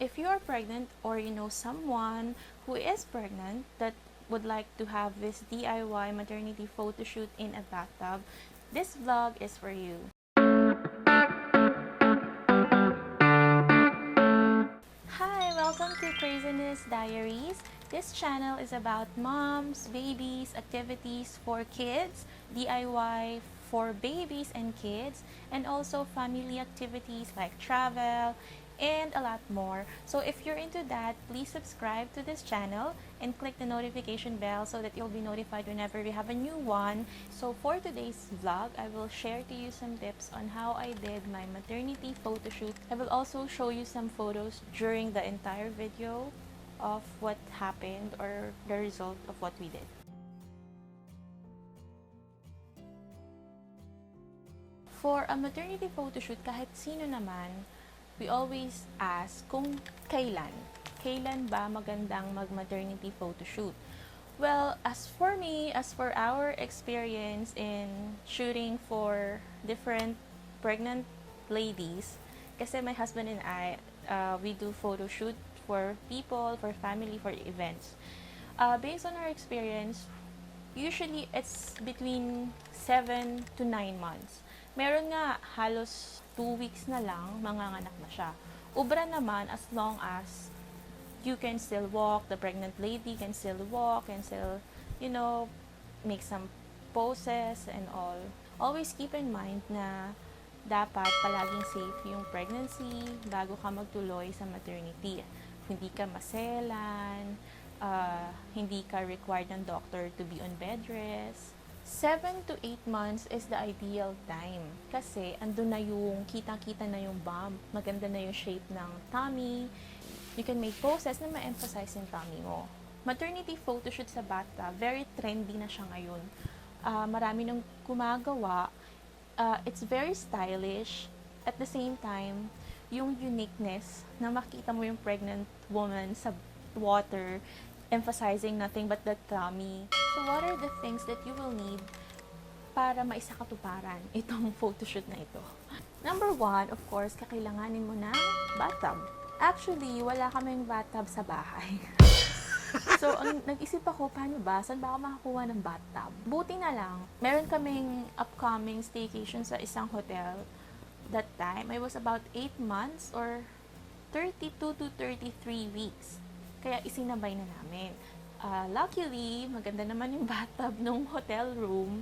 If you are pregnant or you know someone who is pregnant that would like to have this DIY maternity photo shoot in a bathtub, this vlog is for you. Hi, welcome to Craziness Diaries. This channel is about moms, babies, activities for kids, DIY for babies and kids, and also family activities like travel, and a lot more. So if you're into that, please subscribe to this channel and click the notification bell so that you'll be notified whenever we have a new one. So for today's vlog, I will share to you some tips on how I did my maternity photo shoot. I will also show you some photos during the entire video of what happened or the result of what we did. For a maternity photo shoot, kahit sino naman, we always ask kung kailan ba magandang mag-maternity photo shoot. Well, as for me, as for our experience in shooting for different pregnant ladies, kasi my husband and I, we do photo shoot for people, for family, for events. Based on our experience, usually it's between 7 to 9 months. Meron nga halos 2 weeks na lang, manganganak na siya. Ubra naman as long as you can still walk, the pregnant lady can still walk, can still, make some poses and all. Always keep in mind na dapat palaging safe yung pregnancy bago ka magtuloy sa maternity. Hindi ka maselan, hindi ka required ng doctor to be on bed rest. 7 to 8 months is the ideal time kasi andun na yung kitang-kita na yung bump, maganda na yung shape ng tummy. You can make poses na ma-emphasize yung tummy mo. Maternity photoshoot sa bathtub, very trendy na siya ngayon. Marami nang gumagawa. It's very stylish. At the same time, yung uniqueness na makita mo yung pregnant woman sa water, emphasizing nothing but the tummy. So what are the things that you will need para maisakatuparan itong photoshoot na ito? Number 1, of course, kakailanganin mo ng bathtub. Actually, wala kaming bathtub sa bahay. So, nag-isip ako, paano ba? Saan ba ako makakuha ng bathtub? Buti na lang, meron kaming upcoming staycation sa isang hotel. That time, I was about 8 months or 32 to 33 weeks. Kaya isinabay na namin. Luckily, maganda naman yung bathtub ng hotel room.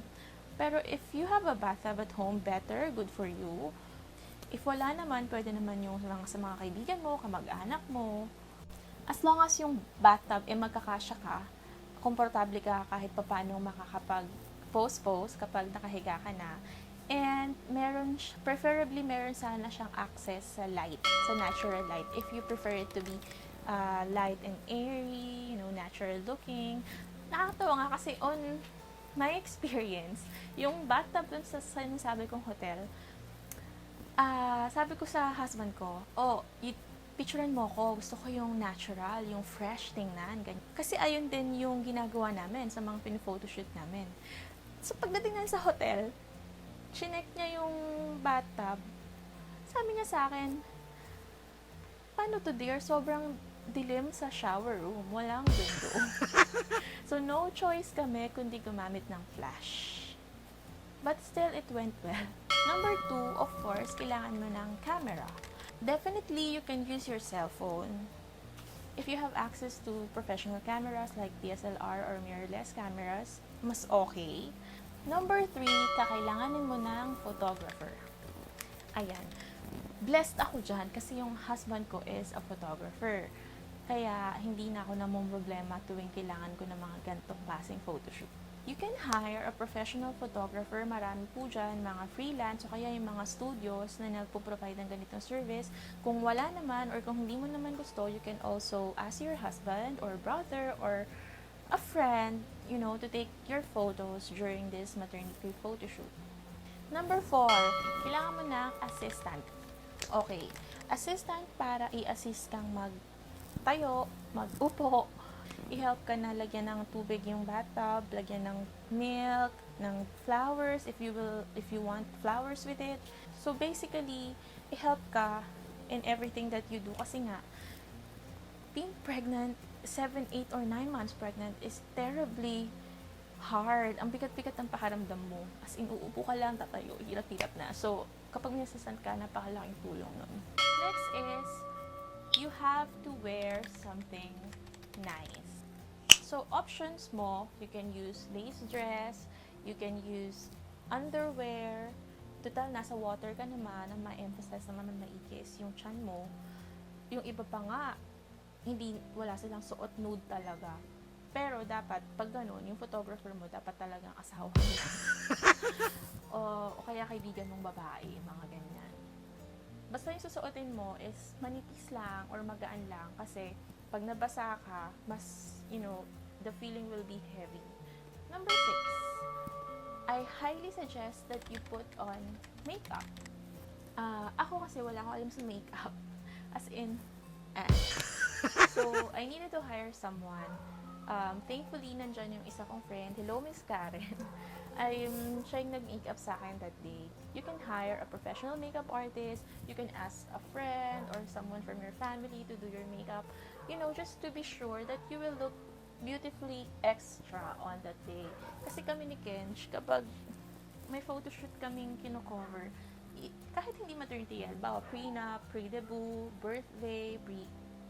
Pero if you have a bathtub at home, better, good for you. If wala naman, pwede naman yung sa mga kaibigan mo, kamag-anak mo. As long as yung bathtub magkakasya ka, komportable ka kahit paano makakapag-pose kapag nakahiga ka na. And preferably meron sana siyang access sa light, sa natural light. If you prefer it to be light and airy, natural looking. Nakakatawa nga kasi on my experience, yung bathtub dun sa sinasabi kong hotel, sabi ko sa husband ko, picturean mo ko, gusto ko yung natural, yung fresh tingnan, ganyan. Kasi ayun din yung ginagawa namin sa mga pin-photoshoot namin. So pagdating na sa hotel, chinek niya yung bathtub, sabi niya sa akin, paano to dear? Sobrang dilim sa shower room. Walang window. So, no choice kami kundi gumamit ng flash. But still, it went well. Number 2, of course, kailangan mo ng camera. Definitely, you can use your cell phone. If you have access to professional cameras like DSLR or mirrorless cameras, mas okay. Number 3, kakailanganin mo ng photographer. Ayan. Blessed ako dyan kasi yung husband ko is a photographer. Kaya hindi na ako namang problema tuwing kailangan ko ng mga ganitong klaseng photoshoot. You can hire a professional photographer. Marami po dyan, mga freelance o kaya yung mga studios na nagpo-provide ng ganitong service. Kung wala naman or kung hindi mo naman gusto, you can also ask your husband or brother or a friend, to take your photos during this maternity photoshoot. Number 4, kailangan mo ng assistant. Okay, assistant para i-assist kang magtayo, mag-upo, i-help ka na lagyan ng tubig yung bathtub, lagyan ng milk, ng flowers if you want flowers with it. So basically, i-help ka in everything that you do kasi nga being pregnant, 7, 8, or 9 months pregnant is terribly hard. Ang bigat-bigat ng pakiramdam mo. As in, uupo ka lang, tatayo, hirap-hirap na. So, kapag may nasasand ka, napakalaking tulong nun. Next is, you have to wear something nice. So, options mo, you can use lace dress, you can use underwear. Total, nasa water ka naman, ang ma-emphasize naman ng maikis yung tiyan mo. Yung iba pa nga, wala silang suot, nude talaga. Pero dapat, pag ganun, yung photographer mo, dapat talagang asawa mo. o kaya kaibigan mong babae, mga ganyan. Basta yung susuotin mo is manipis lang or magaan lang kasi pag nabasa ka, mas, the feeling will be heavy. Number 6, I highly suggest that you put on makeup. Ako kasi wala akong alam sa makeup. As in, so, I needed to hire someone. Thankfully, nandyan yung isa kong friend. Hello, Miss Karen. Siya yung nag-makeup sa akin that day. You can hire a professional makeup artist. You can ask a friend or someone from your family to do your makeup. Just to be sure that you will look beautifully extra on that day. Kasi kami ni Kench, kapag may photoshoot kaming kino-cover, kahit hindi maternity yan, bawa prenup, pre-debut, birthday,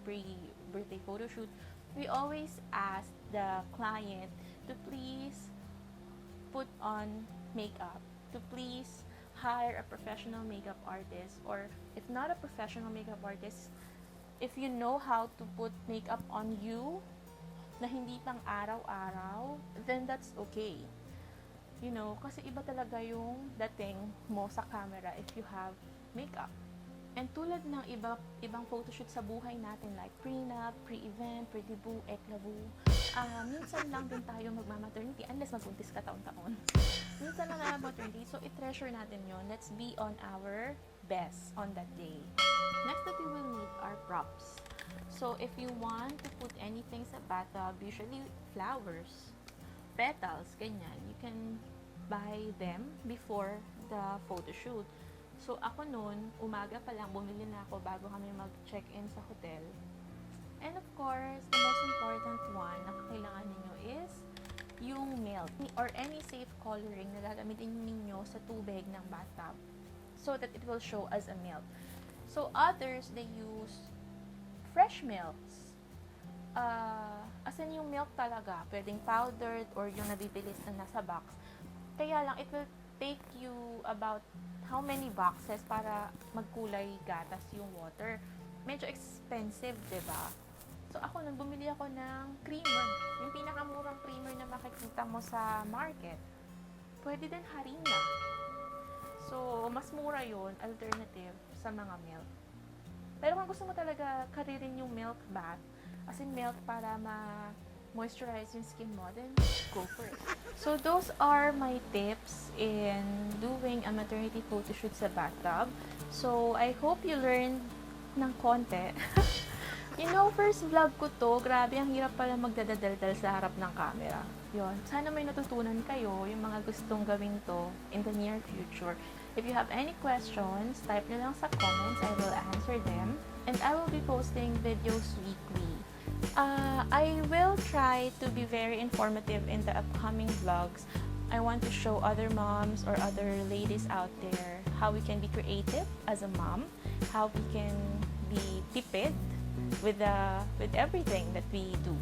pre-birthday photoshoot, we always ask the client to please put on makeup, to please hire a professional makeup artist, or if not a professional makeup artist, if you know how to put makeup on you na hindi pang araw-araw, then that's okay. Kasi iba talaga yung dating mo sa camera if you have makeup. And tulad ng ibang photoshoot sa buhay natin like prenup, pre-event, pre-debut, ek-labu, minsan lang din tayo magmamaternity unless magbuntis ka taon-taon. Minsan lang na maternity, so i-treasure natin yon. Let's be on our best on that day. Next that you will need are props. So if you want to put anything sa bathtub, usually flowers, petals, ganyan, you can buy them before the photo shoot. So ako noon, umaga pa lang, bumili na ako bago kami mag-check-in sa hotel. And of course, the most important one na kailangan ninyo is yung milk or any safe coloring na gagamitin ninyo sa tubig ng bathtub so that it will show as a milk. So others, they use fresh milks. As in yung milk talaga, pwedeng powdered or yung nabibilis na nasa box. Kaya lang, it will take you about how many boxes para magkulay gatas yung water. Medyo expensive, diba? So ako, nang bumili ako ng creamer. Yung pinakamurang creamer na makikita mo sa market. Pwede din harina. So, mas mura yun, alternative sa mga milk. Pero kung gusto mo talaga karirin yung milk bath, as in milk para ma-moisturize yung skin mo, then go for it. So, those are my tips in doing a maternity photoshoot sa bathtub. So, I hope you learned ng konti. First vlog ko to, grabe, ang hirap pala magdadaldal sa harap ng camera. Yun. Sana may natutunan kayo yung mga gustong gawin to in the near future. If you have any questions, type nyo lang sa comments. I will answer them. And I will be posting videos weekly. I will try to be very informative in the upcoming vlogs. I want to show other moms or other ladies out there how we can be creative as a mom, how we can be tipid with everything that we do.